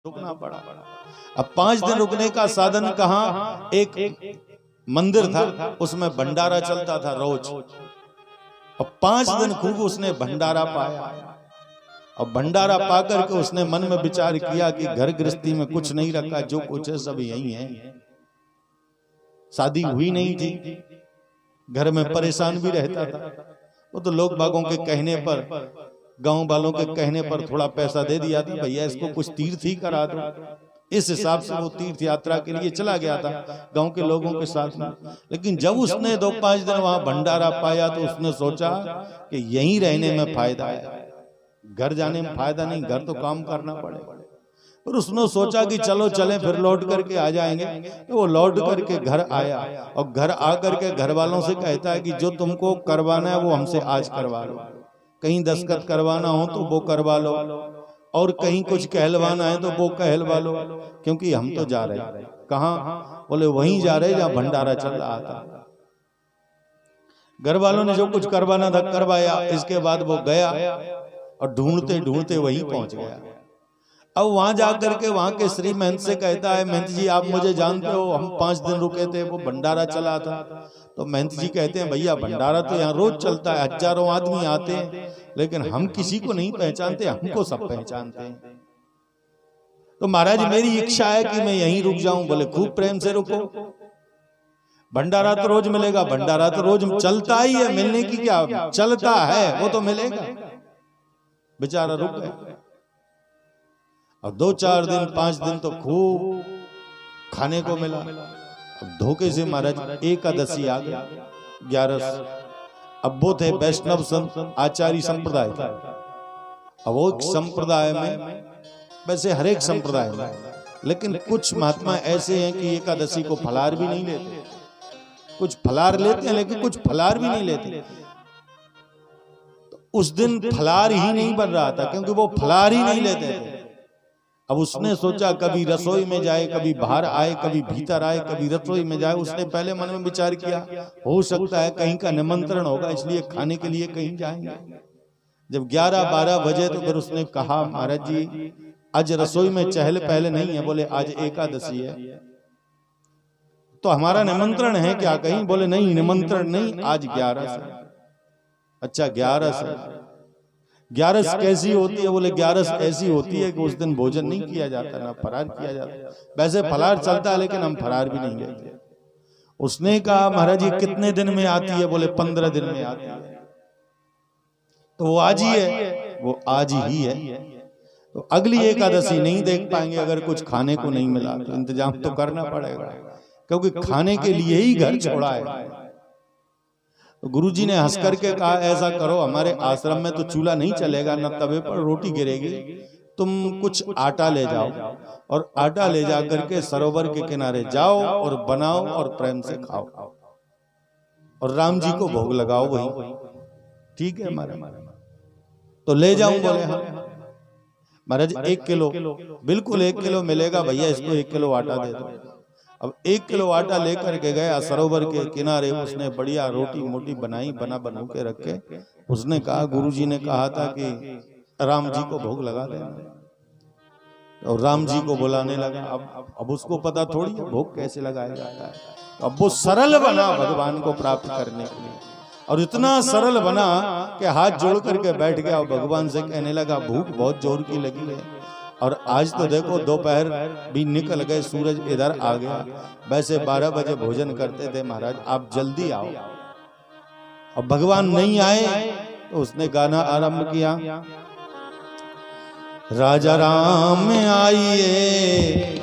रुकना पड़ा। अब 5 दिन रुकने का साधन कहाँ, एक मंदिर था उसमें भंडारा चलता था रोज। और 5 दिन खूब उसने भंडारा पाया। और भंडारा पाकर के उसने मन में विचार किया कि घर गृहस्थी में कुछ नहीं रखा, जो कुछ है सब यही है। शादी हुई नहीं थी, घर में परेशान भी रहता था। वो तो लोग बागों के कहने पर, गांव वालों के कहने पर थोड़ा पैसा दे दिया था, भैया इसको कुछ तीर्थ ही करा दो। इस हिसाब से वो तीर्थ यात्रा के लिए चला गया था गांव के लोगों के साथ में। लेकिन जब उसने 2-5 दिन वहां भंडारा पाया तो उसने सोचा कि यहीं रहने में फायदा है, घर जाने में फायदा नहीं, घर तो काम करना पड़ेगा। और उसने सोचा कि चलो चले फिर लौट करके आ जाएंगे। तो वो लौट करके घर आया और घर आकर के घर वालों से कहता है कि जो तुमको करवाना है वो हमसे आज करवा लो, कहीं दस्तखत करवाना हो तो वो करवा लो, और कहीं कुछ कहलवाना है तो वो कहलवा लो, क्योंकि हम तो जा रहे हैं। कहाँ? बोले वहीं जा रहे जहाँ भंडारा चल रहा था। घर वालों ने जो कुछ करवाना था करवाया। इसके बाद वो गया और ढूंढते ढूंढते वहीं पहुंच गया। अब वहां जाकर के वहां के श्री महंत से कहता है, महंत जी आप मुझे जानते हो, हम 5 दिन रुके थे, वो भंडारा चला था। तो महंत जी कहते हैं, भैया भंडारा तो यहाँ रोज चलता है, हजारों आदमी आते हैं, लेकिन हम किसी को नहीं पहचानते, हमको सब पहचानते हैं। तो महाराज मेरी इच्छा है कि मैं यहीं रुक जाऊं। बोले खूब प्रेम से रुको, भंडारा तो रोज मिलेगा, भंडारा तो रोज चलता ही है, मिलने की क्या, चलता है वो तो मिलेगा। बेचारा रुक गया। अब 2-4 दिन 5 दिन तो खूब खाने को मिला। अब धोखे से महाराज एकादशी आ गया, 11। अब वो थे वैष्णव संत आचार्य संप्रदाय था। अब वो संप्रदाय में, वैसे हर एक संप्रदाय में, लेकिन कुछ महात्मा ऐसे हैं कि एकादशी को फलाहार भी नहीं लेते। कुछ फलाहार लेते हैं लेकिन कुछ फलाहार भी नहीं लेते। तो उस दिन फलाहार ही नहीं बन रहा था, क्योंकि वो फलाहार ही नहीं लेते थे। अब उसने सोचा कभी रसोई में जाए, कभी बाहर आए, कभी भीतर आए, कभी रसोई में जाए। उसने पहले मन में विचार किया, हो सकता है कहीं का निमंत्रण होगा, इसलिए खाने के लिए कहीं जाएंगे। जब 11-12 बजे तो फिर उसने कहा, महाराज जी आज रसोई में चहल पहले नहीं है। बोले आज एकादशी है तो हमारा निमंत्रण है क्या कहीं? बोले नहीं निमंत्रण नहीं, आज 11 है। अच्छा 11 है, 11 कैसी होती है? बोले 11 ऐसी होती है कि उस दिन भोजन नहीं किया जाता, ना फरार किया जाता। वैसे फरार चलता है लेकिन हम फरार भी नहीं लेते। उसने कहा महाराज जी कितने दिन में आती है? बोले 15 दिन में आती है। तो वो आज ही है, वो आज ही है। तो अगली एकादशी नहीं देख पाएंगे अगर कुछ खाने को नहीं मिला तो इंतजाम तो करना पड़ेगा, क्योंकि खाने के लिए ही घर छोड़ा है। तो गुरुजी ने हंस करके कहा ऐसा करो, हमारे आश्रम में तो चूल्हा नहीं चलेगा, न तवे पर रोटी गिरेगी, तुम कुछ आटा ले जाओ और आटा ले जा करके सरोवर के किनारे जाओ और बनाओ और प्रेम से खाओ और राम जी को भोग लगाओ वहीं। ठीक है महाराज, तो ले जाऊं? बोले हाँ। महाराज 1 किलो, बिल्कुल 1 किलो मिलेगा भैया, इसको 1 किलो आटा दे दो। अब 1 किलो आटा लेकर के गया सरोवर के किनारे। उसने बढ़िया रोटी मोटी बनाई, बना के रखे। उसने कहा गुरुजी ने कहा था कि राम जी को भोग लगा देना, और राम जी को बुलाने लगा। अब उसको पता थोड़ी भोग कैसे लगाया जाता है। अब वो सरल बना भगवान को प्राप्त करने के लिए, और इतना सरल बना कि हाथ जोड़ करके बैठ गया और भगवान से कहने लगा भूख बहुत जोर की लगी है, और आज तो देखो दोपहर भी निकल गए, सूरज इधर आ गया, वैसे 12 बजे भोजन करते थे महाराज, आप जल्दी आओ। अब भगवान नहीं आए तो उसने गाना आरंभ किया, राजा राम आइए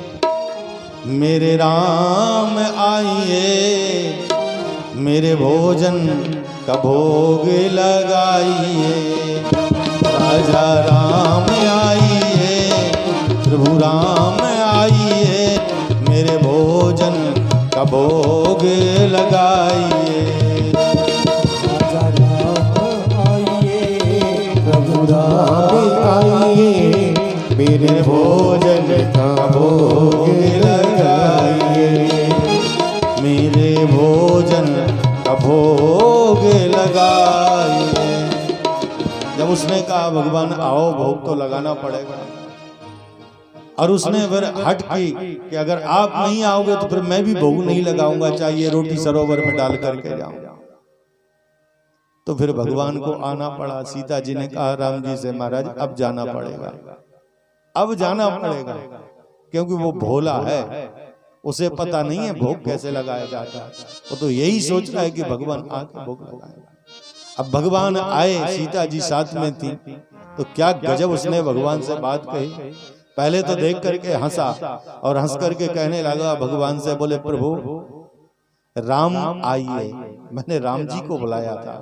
मेरे राम आइए, मेरे भोजन का भोग लगाइए। राजा राम आइए, प्रभु राम आइए, मेरे भोजन का भोग लगाइए। राजा राम आइए, प्रभु राम आइए, मेरे भोजन का भोग लगाइए। मेरे भोजन का भोग लगाइए। जब उसने कहा भगवान आओ भोग तो लगाना पड़ेगा, और उसने फिर हट की कि अगर आप नहीं आओगे तो फिर मैं भी भोग नहीं लगाऊंगा, चाहिए रोटी सरोवर में डाल करके जाऊंगा। तो फिर भगवान को आना पड़ा। सीता जी ने कहा राम जी से, महाराज अब जाना पड़ेगा, अब जाना पड़ेगा, क्योंकि वो भोला है, उसे पता नहीं है भोग कैसे लगाया जाता है। वो तो यही सोच रहा है कि भगवान आके भोग लगाएगा। अब भगवान आए, सीता जी साथ में थी, तो क्या गजब उसने भगवान से बात कही। पहले तो देख करके हंसा और हंस करके कहने लगा भगवान से, बोले प्रभु राम आइए, मैंने राम जी को बुलाया था,